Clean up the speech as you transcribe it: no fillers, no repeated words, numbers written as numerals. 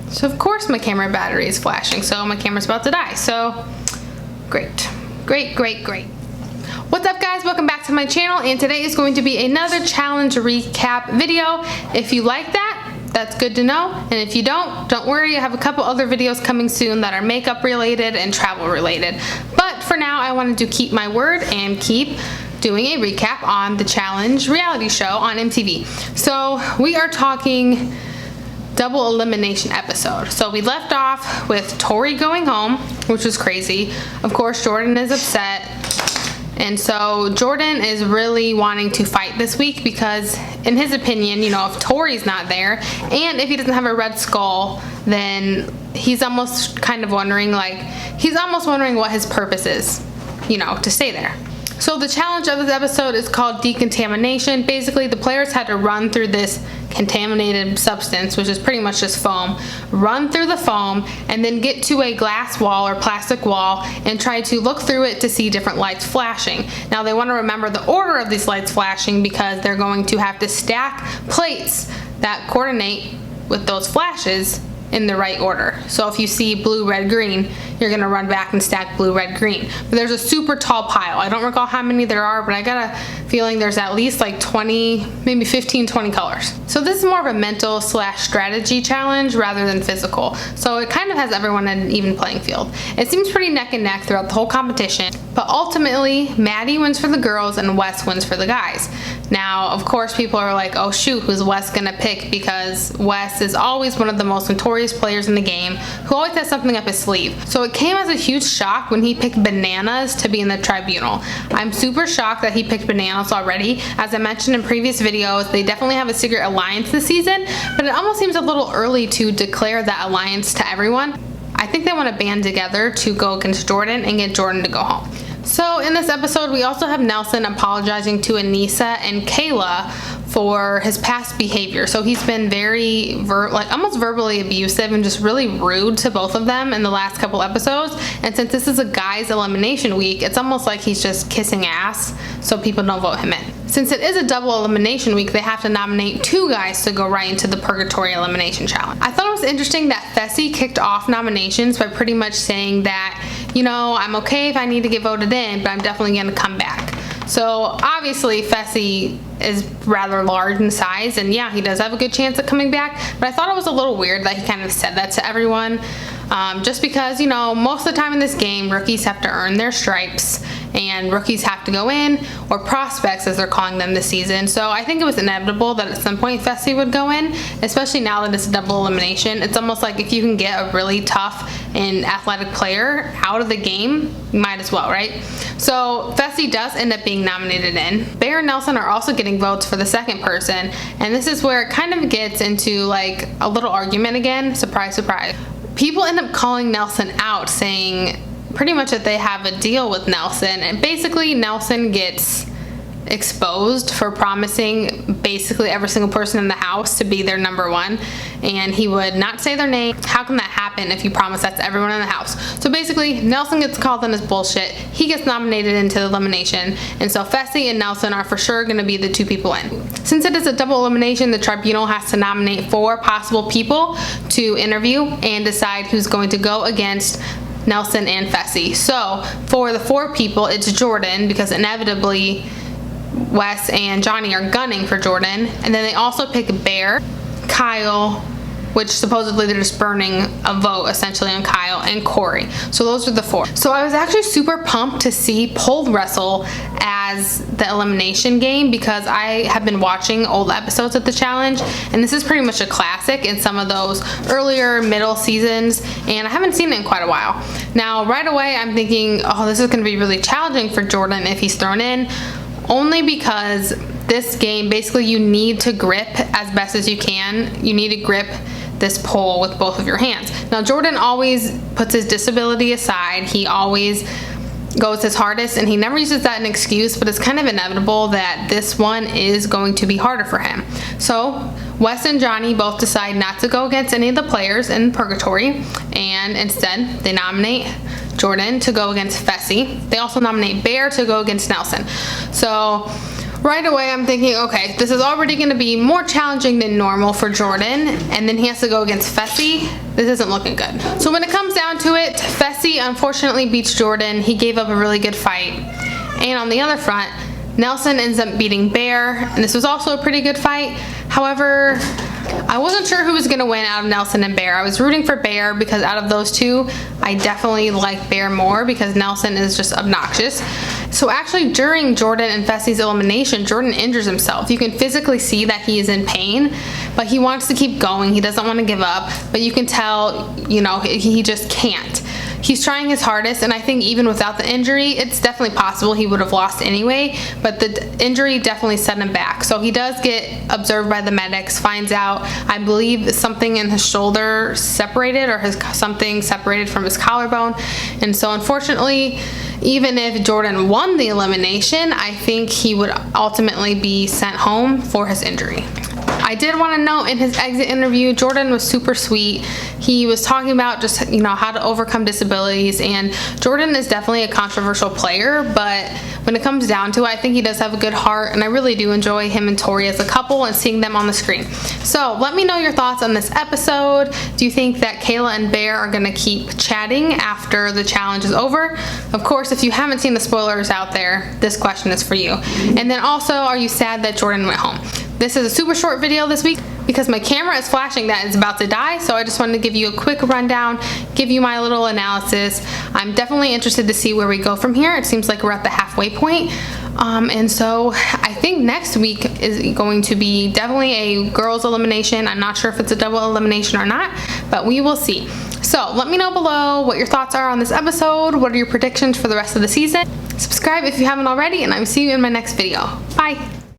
So of course my camera battery is flashing, so my camera's about to die. So great. What's up guys, welcome back to my channel, and today is going to be another challenge recap video. If you like that, that's good to know, and if you don't worry, I have a couple other videos coming soon that are makeup related and travel related. But for now, I wanted to keep my word and keep doing a recap on the challenge reality show on MTV. So we are talking double elimination episode. So we left off with Tori going home, which was crazy. Of course, Jordan is upset. And so Jordan is really wanting to fight this week because in his opinion, you know, if Tori's not there and if he doesn't have a red skull, then he's almost kind of wondering, what his purpose is, you know, to stay there. So the challenge of this episode is called decontamination. Basically, the players had to run through this contaminated substance, which is pretty much just foam, run through the foam, and then get to a glass wall or plastic wall and try to look through it to see different lights flashing. Now, they want to remember the order of these lights flashing because they're going to have to stack plates that coordinate with those flashes in the right order. So if you see blue, red, green, you're gonna run back and stack blue, red, green. But there's a super tall pile. I don't recall how many there are, but I got a feeling there's at least like 20, maybe 15, 20 colors. So this is more of a mental / strategy challenge rather than physical. So it kind of has everyone in an even playing field. It seems pretty neck and neck throughout the whole competition, but ultimately Maddie wins for the girls and Wes wins for the guys. Now, of course, people are like, oh shoot, who's Wes gonna pick? Because Wes is always one of the most notorious players in the game who always has something up his sleeve. So it came as a huge shock when he picked Bananas to be in the tribunal. I'm super shocked that he picked Bananas already. As I mentioned in previous videos, they definitely have a secret alliance this season, but it almost seems a little early to declare that alliance to everyone. I think they want to band together to go against Jordan and get Jordan to go home. So in this episode, we also have Nelson apologizing to Aneesa and Kayla for his past behavior. So he's been very almost verbally abusive and just really rude to both of them in the last couple episodes. And since this is a guys elimination week, it's almost like he's just kissing ass so people don't vote him in. Since it is a double elimination week, they have to nominate 2 guys to go right into the Purgatory Elimination Challenge. I thought it was interesting that Fessy kicked off nominations by pretty much saying that, you know, I'm okay if I need to get voted in, but I'm definitely gonna come back. So obviously Fessy is rather large in size, and yeah, he does have a good chance of coming back, but I thought it was a little weird that he kind of said that to everyone, just because, you know, most of the time in this game, rookies have to earn their stripes, and rookies have to go in, or prospects as they're calling them this season. So I think it was inevitable that at some point Fessy would go in, especially now that it's a double elimination. It's almost like if you can get a really tough and athletic player out of the game, you might as well, right? So Fessy does end up being nominated in. Bear and Nelson are also getting votes for the second person, and this is where it kind of gets into like a little argument again. Surprise, surprise. People end up calling Nelson out, saying pretty much that they have a deal with Nelson, and basically Nelson gets exposed for promising basically every single person in the house to be their number one, and he would not say their name. How can that happen if you promise that to everyone in the house? So basically Nelson gets called on his bullshit, he gets nominated into the elimination, and so Fessy and Nelson are for sure going to be the 2 people in. Since it is a double elimination, the tribunal has to nominate 4 possible people to interview and decide who's going to go against Nelson and Fessy. So for the 4 people, it's Jordan, because inevitably Wes and Johnny are gunning for Jordan, and then they also pick Bear, Kyle, which supposedly they're just burning a vote essentially on Kyle, and Corey. So those are the 4. So I was actually super pumped to see pole wrestle as the elimination game, because I have been watching old episodes of the challenge, and this is pretty much a classic in some of those earlier middle seasons, and I haven't seen it in quite a while. Now right away I'm thinking, oh, this is going to be really challenging for Jordan if he's thrown in, only because this game basically you need to grip as best as you can. You need to grip this pole with both of your hands. Now Jordan always puts his disability aside, he always goes his hardest, and he never uses that as an excuse, but it's kind of inevitable that this one is going to be harder for him. So Wes and Johnny both decide not to go against any of the players in Purgatory, and instead they nominate Jordan to go against Fessy. They also nominate Bear to go against Nelson. So Right away, I'm thinking, okay, this is already going to be more challenging than normal for Jordan, and then he has to go against Fessy. This isn't looking good. So when it comes down to it, Fessy unfortunately beats Jordan. He gave up a really good fight. And on the other front, Nelson ends up beating Bear, and this was also a pretty good fight. However, I wasn't sure who was going to win out of Nelson and Bear. I was rooting for Bear because out of those two, I definitely like Bear more because Nelson is just obnoxious. So actually during Jordan and Fessy's elimination, Jordan injures himself. You can physically see that he is in pain, but he wants to keep going. He doesn't want to give up, but you can tell, you know, he just can't. He's trying his hardest, and I think even without the injury, it's definitely possible he would have lost anyway, but the injury definitely set him back. So he does get observed by the medics, finds out, I believe, something in his shoulder separated, or something separated from his collarbone. And so unfortunately, even if Jordan won the elimination, I think he would ultimately be sent home for his injury. I did want to note in his exit interview, Jordan was super sweet. He was talking about just, you know, how to overcome disabilities, and Jordan is definitely a controversial player, but when it comes down to it, I think he does have a good heart, and I really do enjoy him and Tori as a couple and seeing them on the screen. So let me know your thoughts on this episode. Do you think that Kayla and Bear are going to keep chatting after the challenge is over? Of course, if you haven't seen the spoilers out there, this question is for you. And then also, are you sad that Jordan went home? This is a super short video this week because my camera is flashing that it's about to die, so I just wanted to give you a quick rundown, give you my little analysis. I'm definitely interested to see where we go from here. It seems like we're at the halfway point. And so I think next week is going to be definitely a girls elimination. I'm not sure if it's a double elimination or not, but we will see. So let me know below what your thoughts are on this episode. What are your predictions for the rest of the season? Subscribe if you haven't already, and I will see you in my next video. Bye.